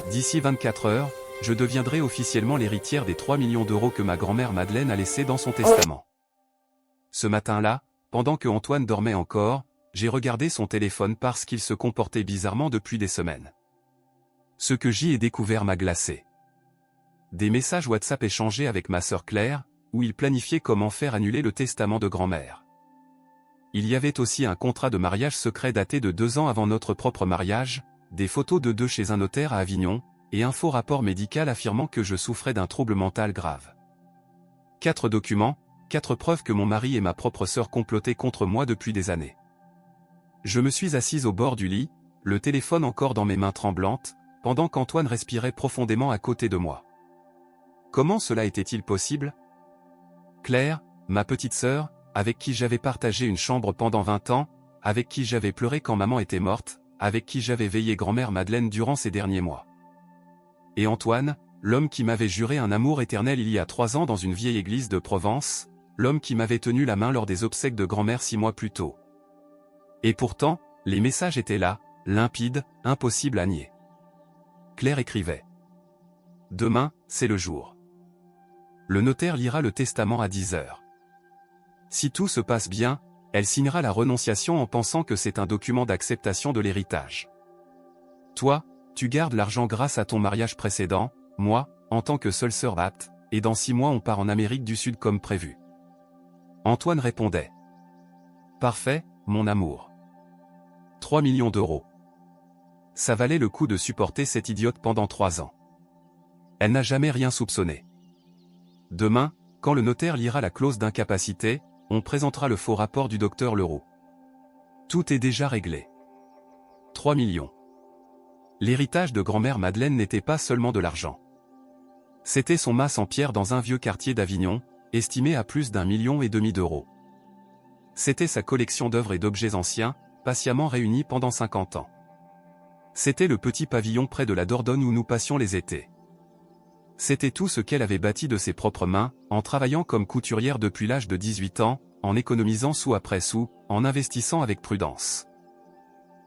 D'ici 24 heures, je deviendrai officiellement l'héritière des 3 millions d'euros que ma grand-mère Madeleine a laissés dans son testament. Ce matin-là, pendant que Antoine dormait encore, j'ai regardé son téléphone parce qu'il se comportait bizarrement depuis des semaines. Ce que j'y ai découvert m'a glacé. Des messages WhatsApp échangés avec ma sœur Claire, où il planifiait comment faire annuler le testament de grand-mère. Il y avait aussi un contrat de mariage secret daté de 2 ans avant notre propre mariage, des photos de deux chez un notaire à Avignon, et un faux rapport médical affirmant que je souffrais d'un trouble mental grave. 4 documents, 4 preuves que mon mari et ma propre sœur complotaient contre moi depuis des années. Je me suis assise au bord du lit, le téléphone encore dans mes mains tremblantes, pendant qu'Antoine respirait profondément à côté de moi. Comment cela était-il possible? Claire, ma petite sœur, avec qui j'avais partagé une chambre pendant 20 ans, avec qui j'avais pleuré quand maman était morte, avec qui j'avais veillé grand-mère Madeleine durant ces derniers mois. Et Antoine, l'homme qui m'avait juré un amour éternel il y a 3 ans dans une vieille église de Provence, l'homme qui m'avait tenu la main lors des obsèques de grand-mère 6 mois plus tôt. Et pourtant, les messages étaient là, limpides, impossibles à nier. Claire écrivait. Demain, c'est le jour. Le notaire lira le testament à 10 heures. Si tout se passe bien, elle signera la renonciation en pensant que c'est un document d'acceptation de l'héritage. Toi, tu gardes l'argent grâce à ton mariage précédent, moi, en tant que seule sœur apte, et dans 6 mois on part en Amérique du Sud comme prévu. Antoine répondait. Parfait, mon amour. 3 millions d'euros. Ça valait le coup de supporter cette idiote pendant 3 ans. Elle n'a jamais rien soupçonné. Demain, quand le notaire lira la clause d'incapacité, on présentera le faux rapport du docteur Leroux. Tout est déjà réglé. 3 millions. L'héritage de grand-mère Madeleine n'était pas seulement de l'argent. C'était son mas en pierre dans un vieux quartier d'Avignon, estimé à plus d'1,5 million d'euros. C'était sa collection d'œuvres et d'objets anciens, patiemment réunis pendant 50 ans. C'était le petit pavillon près de la Dordogne où nous passions les étés. C'était tout ce qu'elle avait bâti de ses propres mains, en travaillant comme couturière depuis l'âge de 18 ans, en économisant sou après sou, en investissant avec prudence.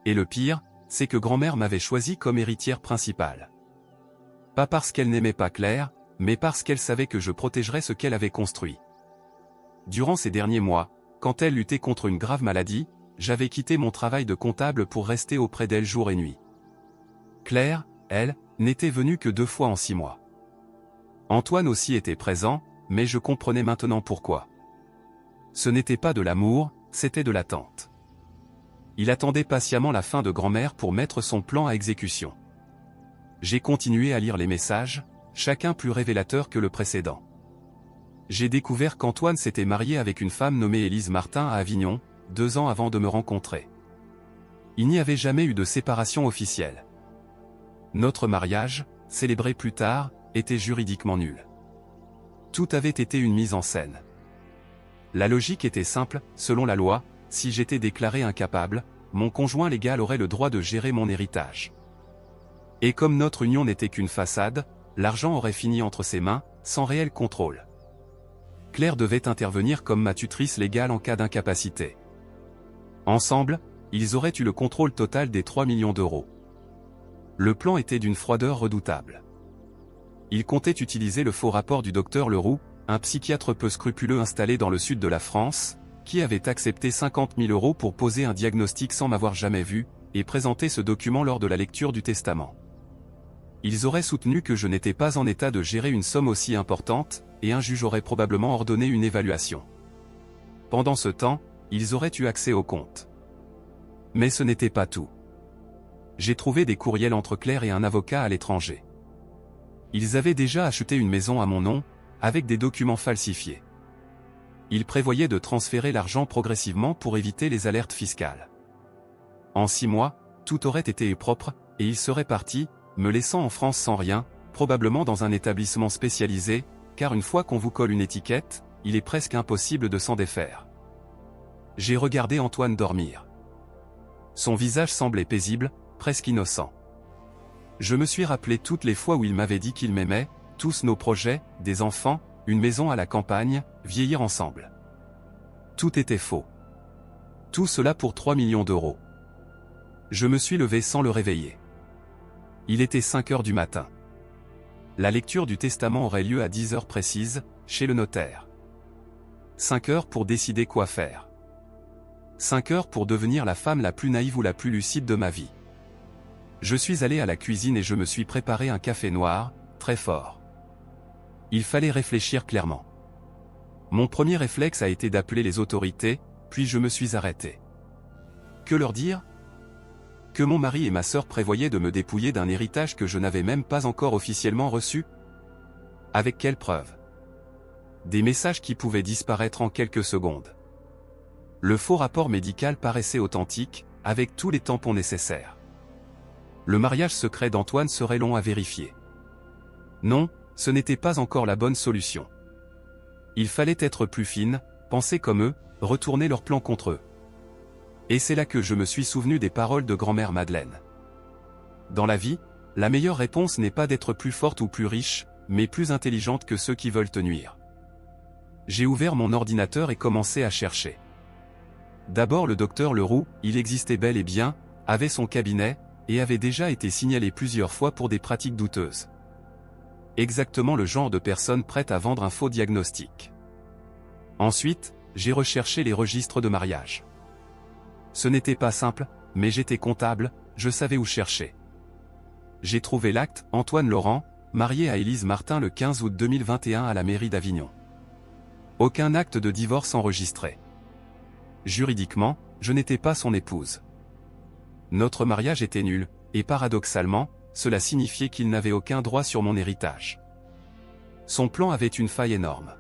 Et le pire, c'est que grand-mère m'avait choisi comme héritière principale. Pas parce qu'elle n'aimait pas Claire, mais parce qu'elle savait que je protégerais ce qu'elle avait construit. Durant ces derniers mois, quand elle luttait contre une grave maladie, j'avais quitté mon travail de comptable pour rester auprès d'elle jour et nuit. Claire, elle, n'était venue que 2 fois en 6 mois. Antoine aussi était présent, mais je comprenais maintenant pourquoi. Ce n'était pas de l'amour, c'était de l'attente. Il attendait patiemment la fin de grand-mère pour mettre son plan à exécution. J'ai continué à lire les messages, chacun plus révélateur que le précédent. J'ai découvert qu'Antoine s'était marié avec une femme nommée Élise Martin à Avignon, 2 ans avant de me rencontrer. Il n'y avait jamais eu de séparation officielle. Notre mariage, célébré plus tard, était juridiquement nul. Tout avait été une mise en scène. La logique était simple, selon la loi, si j'étais déclaré incapable, mon conjoint légal aurait le droit de gérer mon héritage. Et comme notre union n'était qu'une façade, l'argent aurait fini entre ses mains, sans réel contrôle. Claire devait intervenir comme ma tutrice légale en cas d'incapacité. Ensemble, ils auraient eu le contrôle total des 3 millions d'euros. Le plan était d'une froideur redoutable. Il comptait utiliser le faux rapport du docteur Leroux, un psychiatre peu scrupuleux installé dans le sud de la France, qui avait accepté 50 000 € pour poser un diagnostic sans m'avoir jamais vu, et présenter ce document lors de la lecture du testament. Ils auraient soutenu que je n'étais pas en état de gérer une somme aussi importante, et un juge aurait probablement ordonné une évaluation. Pendant ce temps, ils auraient eu accès au compte. Mais ce n'était pas tout. J'ai trouvé des courriels entre Claire et un avocat à l'étranger. Ils avaient déjà acheté une maison à mon nom, avec des documents falsifiés. Ils prévoyaient de transférer l'argent progressivement pour éviter les alertes fiscales. En 6 mois, tout aurait été propre, et ils seraient partis, me laissant en France sans rien, probablement dans un établissement spécialisé, car une fois qu'on vous colle une étiquette, il est presque impossible de s'en défaire. J'ai regardé Antoine dormir. Son visage semblait paisible, presque innocent. Je me suis rappelé toutes les fois où il m'avait dit qu'il m'aimait, tous nos projets, des enfants, une maison à la campagne, vieillir ensemble. Tout était faux. Tout cela pour 3 millions d'euros. Je me suis levé sans le réveiller. Il était 5 heures du matin. La lecture du testament aurait lieu à 10 heures précises, chez le notaire. 5 heures pour décider quoi faire. 5 heures pour devenir la femme la plus naïve ou la plus lucide de ma vie. Je suis allé à la cuisine et je me suis préparé un café noir, très fort. Il fallait réfléchir clairement. Mon premier réflexe a été d'appeler les autorités, puis je me suis arrêté. Que leur dire? Que mon mari et ma sœur prévoyaient de me dépouiller d'un héritage que je n'avais même pas encore officiellement reçu? Avec quelle preuve? Des messages qui pouvaient disparaître en quelques secondes. Le faux rapport médical paraissait authentique, avec tous les tampons nécessaires. Le mariage secret d'Antoine serait long à vérifier. Non, ce n'était pas encore la bonne solution. Il fallait être plus fine, penser comme eux, retourner leur plan contre eux. Et c'est là que je me suis souvenu des paroles de grand-mère Madeleine. Dans la vie, la meilleure réponse n'est pas d'être plus forte ou plus riche, mais plus intelligente que ceux qui veulent te nuire. J'ai ouvert mon ordinateur et commencé à chercher. D'abord le docteur Leroux, il existait bel et bien, avait son cabinet, et avait déjà été signalé plusieurs fois pour des pratiques douteuses. Exactement le genre de personne prête à vendre un faux diagnostic. Ensuite, j'ai recherché les registres de mariage. Ce n'était pas simple, mais j'étais comptable, je savais où chercher. J'ai trouvé l'acte, Antoine Laurent, marié à Élise Martin le 15 août 2021 à la mairie d'Avignon. Aucun acte de divorce enregistré. Juridiquement, je n'étais pas son épouse. Notre mariage était nul, et paradoxalement, cela signifiait qu'il n'avait aucun droit sur mon héritage. Son plan avait une faille énorme.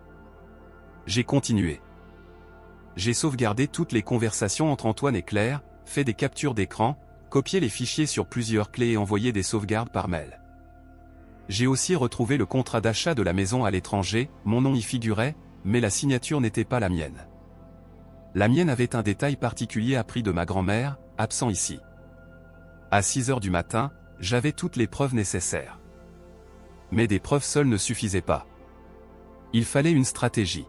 J'ai continué. J'ai sauvegardé toutes les conversations entre Antoine et Claire, fait des captures d'écran, copié les fichiers sur plusieurs clés et envoyé des sauvegardes par mail. J'ai aussi retrouvé le contrat d'achat de la maison à l'étranger, mon nom y figurait, mais la signature n'était pas la mienne. La mienne avait un détail particulier appris de ma grand-mère, absent ici. À 6 heures du matin, j'avais toutes les preuves nécessaires. Mais des preuves seules ne suffisaient pas. Il fallait une stratégie.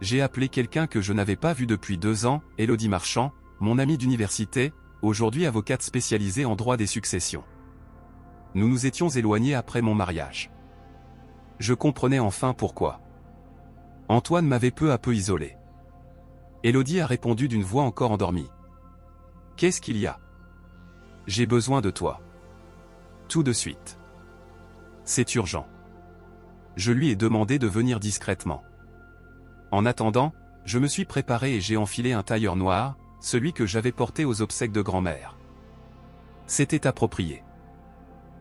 J'ai appelé quelqu'un que je n'avais pas vu depuis 2 ans, Élodie Marchand, mon amie d'université, aujourd'hui avocate spécialisée en droit des successions. Nous nous étions éloignés après mon mariage. Je comprenais enfin pourquoi. Antoine m'avait peu à peu isolé. Élodie a répondu d'une voix encore endormie. « Qu'est-ce qu'il y a ? J'ai besoin de toi. Tout de suite. C'est urgent. » Je lui ai demandé de venir discrètement. En attendant, je me suis préparé et j'ai enfilé un tailleur noir, celui que j'avais porté aux obsèques de grand-mère. C'était approprié.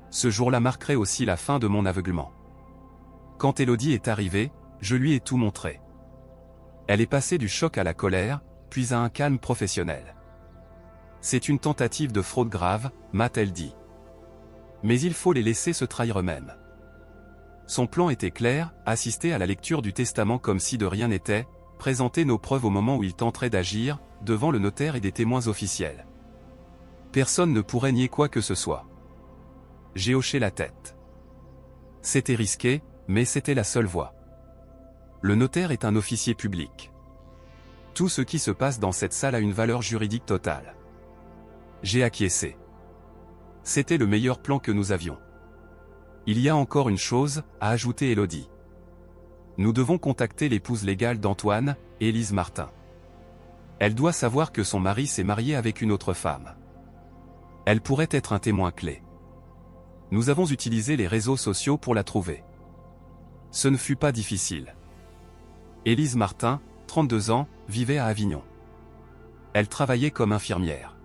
Ce jour-là marquerait aussi la fin de mon aveuglement. Quand Élodie est arrivée, je lui ai tout montré. Elle est passée du choc à la colère, puis à un calme professionnel. C'est une tentative de fraude grave, m'a-t-elle dit. Mais il faut les laisser se trahir eux-mêmes. Son plan était clair, assister à la lecture du testament comme si de rien n'était, présenter nos preuves au moment où il tenterait d'agir, devant le notaire et des témoins officiels. Personne ne pourrait nier quoi que ce soit. J'ai hoché la tête. C'était risqué, mais c'était la seule voie. Le notaire est un officier public. Tout ce qui se passe dans cette salle a une valeur juridique totale. J'ai acquiescé. C'était le meilleur plan que nous avions. Il y a encore une chose, a ajouté Élodie. Nous devons contacter l'épouse légale d'Antoine, Élise Martin. Elle doit savoir que son mari s'est marié avec une autre femme. Elle pourrait être un témoin clé. Nous avons utilisé les réseaux sociaux pour la trouver. Ce ne fut pas difficile. Élise Martin, 32 ans, vivait à Avignon. Elle travaillait comme infirmière.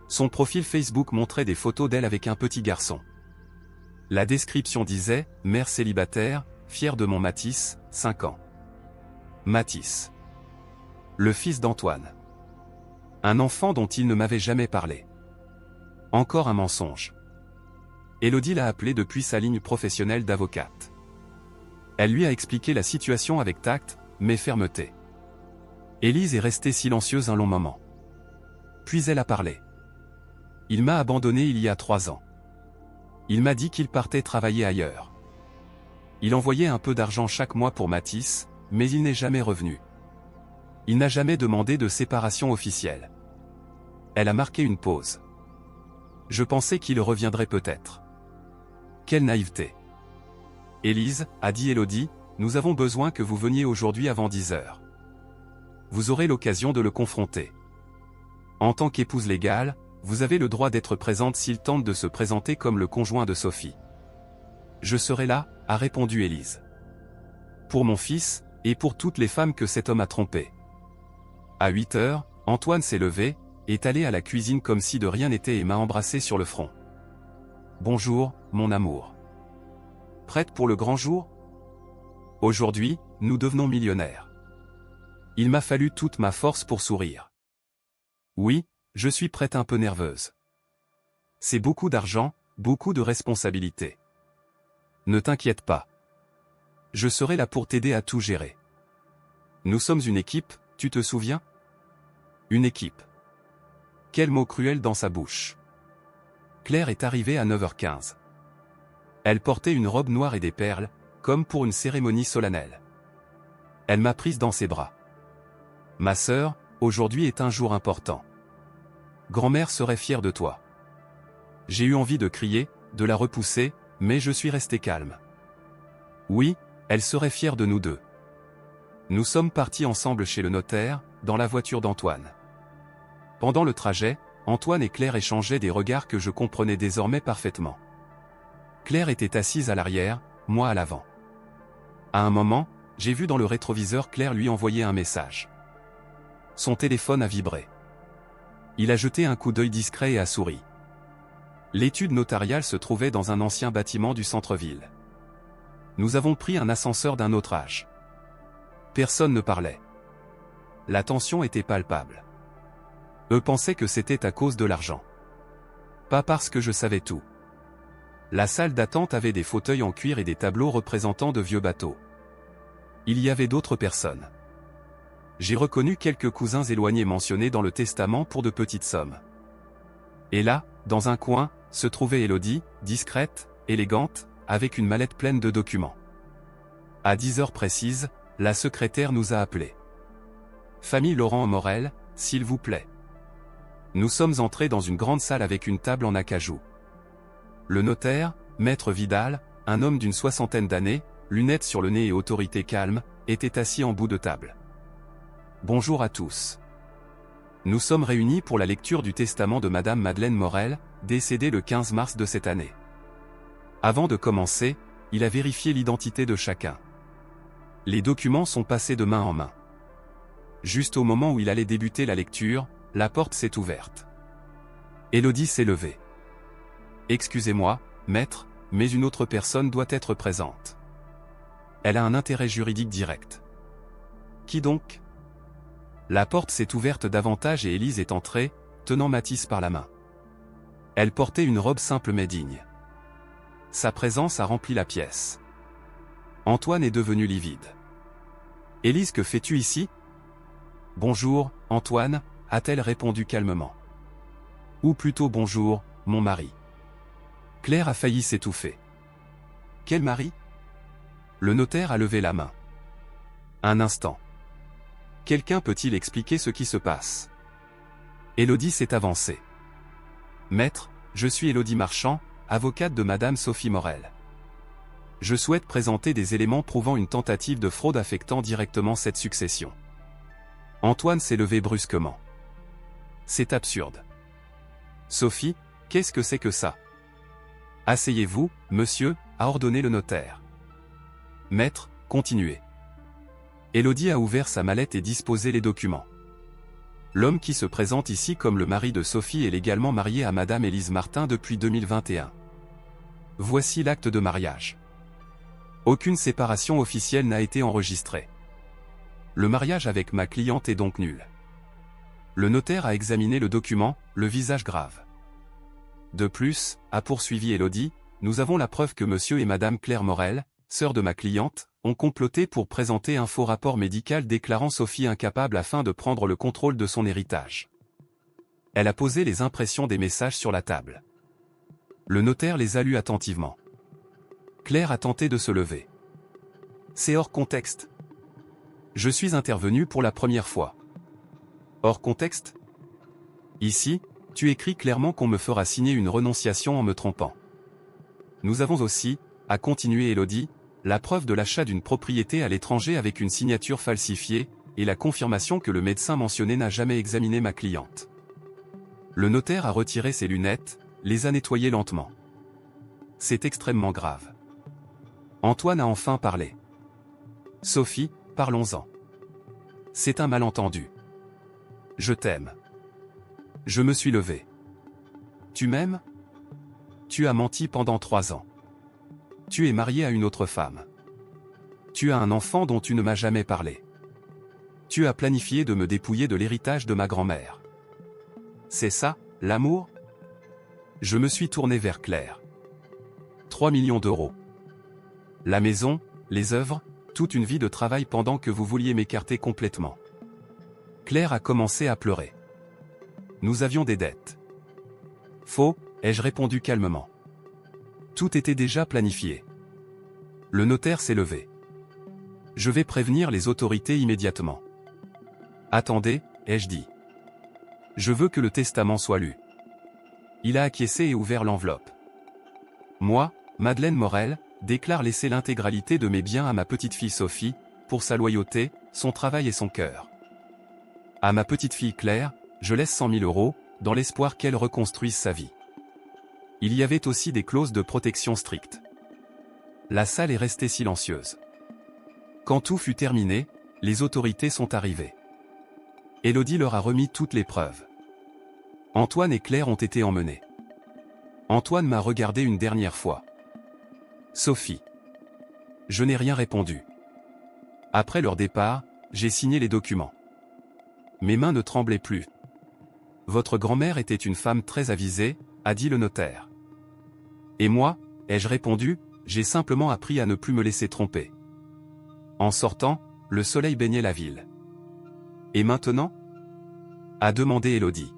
Son profil Facebook montrait des photos d'elle avec un petit garçon. La description disait « Mère célibataire, fière de mon Mathis, 5 ans. » Mathis. Le fils d'Antoine. Un enfant dont il ne m'avait jamais parlé. Encore un mensonge. Élodie l'a appelé depuis sa ligne professionnelle d'avocate. Elle lui a expliqué la situation avec tact, mais fermeté. Élise est restée silencieuse un long moment. Puis elle a parlé. Il m'a abandonné il y a 3 ans. Il m'a dit qu'il partait travailler ailleurs. Il envoyait un peu d'argent chaque mois pour Mathis, mais il n'est jamais revenu. Il n'a jamais demandé de séparation officielle. Elle a marqué une pause. Je pensais qu'il reviendrait peut-être. Quelle naïveté. Élise, a dit Élodie, nous avons besoin que vous veniez aujourd'hui avant 10 heures. Vous aurez l'occasion de le confronter. En tant qu'épouse légale, vous avez le droit d'être présente s'il tente de se présenter comme le conjoint de Sophie. Je serai là, a répondu Élise. Pour mon fils, et pour toutes les femmes que cet homme a trompées. À 8 heures, Antoine s'est levé, est allé à la cuisine comme si de rien n'était et m'a embrassé sur le front. Bonjour, mon amour. Prête pour le grand jour? Aujourd'hui, nous devenons millionnaires. Il m'a fallu toute ma force pour sourire. Oui, je suis prête un peu nerveuse. C'est beaucoup d'argent, beaucoup de responsabilités. Ne t'inquiète pas. Je serai là pour t'aider à tout gérer. Nous sommes une équipe, tu te souviens? Une équipe. Quel mot cruel dans sa bouche. Claire est arrivée à 9h15. Elle portait une robe noire et des perles, comme pour une cérémonie solennelle. Elle m'a prise dans ses bras. Ma sœur, aujourd'hui est un jour important. Grand-mère serait fière de toi. J'ai eu envie de crier, de la repousser, mais je suis resté calme. Oui, elle serait fière de nous deux. Nous sommes partis ensemble chez le notaire, dans la voiture d'Antoine. Pendant le trajet, Antoine et Claire échangeaient des regards que je comprenais désormais parfaitement. Claire était assise à l'arrière, moi à l'avant. À un moment, j'ai vu dans le rétroviseur Claire lui envoyer un message. Son téléphone a vibré. Il a jeté un coup d'œil discret et a souri. L'étude notariale se trouvait dans un ancien bâtiment du centre-ville. Nous avons pris un ascenseur d'un autre âge. Personne ne parlait. La tension était palpable. Eux pensaient que c'était à cause de l'argent. Pas parce que je savais tout. La salle d'attente avait des fauteuils en cuir et des tableaux représentant de vieux bateaux. Il y avait d'autres personnes. J'ai reconnu quelques cousins éloignés mentionnés dans le testament pour de petites sommes. Et là, dans un coin, se trouvait Élodie, discrète, élégante, avec une mallette pleine de documents. À 10 heures précises, la secrétaire nous a appelés. Famille Laurent Morel, s'il vous plaît. Nous sommes entrés dans une grande salle avec une table en acajou. Le notaire, Maître Vidal, un homme d'une 60aine d'années, lunettes sur le nez et autorité calme, était assis en bout de table. Bonjour à tous. Nous sommes réunis pour la lecture du testament de Madame Madeleine Morel, décédée le 15 mars de cette année. Avant de commencer, il a vérifié l'identité de chacun. Les documents sont passés de main en main. Juste au moment où il allait débuter la lecture, la porte s'est ouverte. Élodie s'est levée. Excusez-moi, maître, mais une autre personne doit être présente. Elle a un intérêt juridique direct. Qui donc? La porte s'est ouverte davantage et Élise est entrée, tenant Mathis par la main. Elle portait une robe simple mais digne. Sa présence a rempli la pièce. Antoine est devenu livide. Élise, que fais-tu ici? Bonjour, Antoine, a-t-elle répondu calmement. Ou plutôt bonjour, mon mari. Claire a failli s'étouffer. Quel mari? Le notaire a levé la main. Un instant. Quelqu'un peut-il expliquer ce qui se passe? Élodie s'est avancée. Maître, je suis Élodie Marchand, avocate de Madame Sophie Morel. Je souhaite présenter des éléments prouvant une tentative de fraude affectant directement cette succession. Antoine s'est levé brusquement. C'est absurde. Sophie, qu'est-ce que c'est que ça? Asseyez-vous, monsieur, a ordonné le notaire. Maître, continuez. Élodie a ouvert sa mallette et disposé les documents. L'homme qui se présente ici comme le mari de Sophie est légalement marié à Madame Élise Martin depuis 2021. Voici l'acte de mariage. Aucune séparation officielle n'a été enregistrée. Le mariage avec ma cliente est donc nul. Le notaire a examiné le document, le visage grave. De plus, a poursuivi Élodie, nous avons la preuve que monsieur et madame Claire Morel, sœur de ma cliente, ont comploté pour présenter un faux rapport médical déclarant Sophie incapable afin de prendre le contrôle de son héritage. Elle a posé les impressions des messages sur la table. Le notaire les a lus attentivement. Claire a tenté de se lever. C'est hors contexte. Je suis intervenu pour la première fois. Hors contexte? Ici, Tu écris clairement qu'on me fera signer une renonciation en me trompant. Nous avons aussi, a continué Elodie, la preuve de l'achat d'une propriété à l'étranger avec une signature falsifiée, et la confirmation que le médecin mentionné n'a jamais examiné ma cliente. Le notaire a retiré ses lunettes, les a nettoyées lentement. C'est extrêmement grave. Antoine a enfin parlé. Sophie, parlons-en. C'est un malentendu. Je t'aime. Je me suis levé. Tu m'aimes? Tu as menti pendant 3 ans. Tu es marié à une autre femme. Tu as un enfant dont tu ne m'as jamais parlé. Tu as planifié de me dépouiller de l'héritage de ma grand-mère. C'est ça, l'amour? Je me suis tourné vers Claire. 3 millions d'euros. La maison, les œuvres, toute une vie de travail pendant que vous vouliez m'écarter complètement. Claire a commencé à pleurer. Nous avions des dettes. Faux, ai-je répondu calmement. Tout était déjà planifié. Le notaire s'est levé. Je vais prévenir les autorités immédiatement. Attendez, ai-je dit. Je veux que le testament soit lu. Il a acquiescé et ouvert l'enveloppe. Moi, Madeleine Morel, déclare laisser l'intégralité de mes biens à ma petite-fille Sophie, pour sa loyauté, son travail et son cœur. À ma petite-fille Claire, je laisse 100 000 euros, dans l'espoir qu'elle reconstruise sa vie. Il y avait aussi des clauses de protection strictes. La salle est restée silencieuse. Quand tout fut terminé, les autorités sont arrivées. Elodie leur a remis toutes les preuves. Antoine et Claire ont été emmenés. Antoine m'a regardé une dernière fois. Sophie. Je n'ai rien répondu. Après leur départ, j'ai signé les documents. Mes mains ne tremblaient plus. Votre grand-mère était une femme très avisée, a dit le notaire. Et moi, ai-je répondu, j'ai simplement appris à ne plus me laisser tromper. En sortant, le soleil baignait la ville. Et maintenant? A demandé Elodie.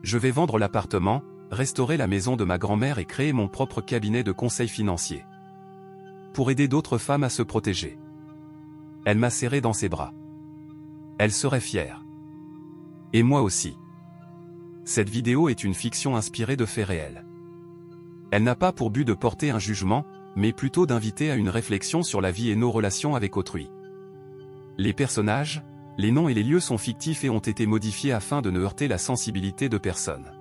Je vais vendre l'appartement, restaurer la maison de ma grand-mère et créer mon propre cabinet de conseil financier. Pour aider d'autres femmes à se protéger. Elle m'a serré dans ses bras. Elle serait fière. Et moi aussi. Cette vidéo est une fiction inspirée de faits réels. Elle n'a pas pour but de porter un jugement, mais plutôt d'inviter à une réflexion sur la vie et nos relations avec autrui. Les personnages, les noms et les lieux sont fictifs et ont été modifiés afin de ne heurter la sensibilité de personne.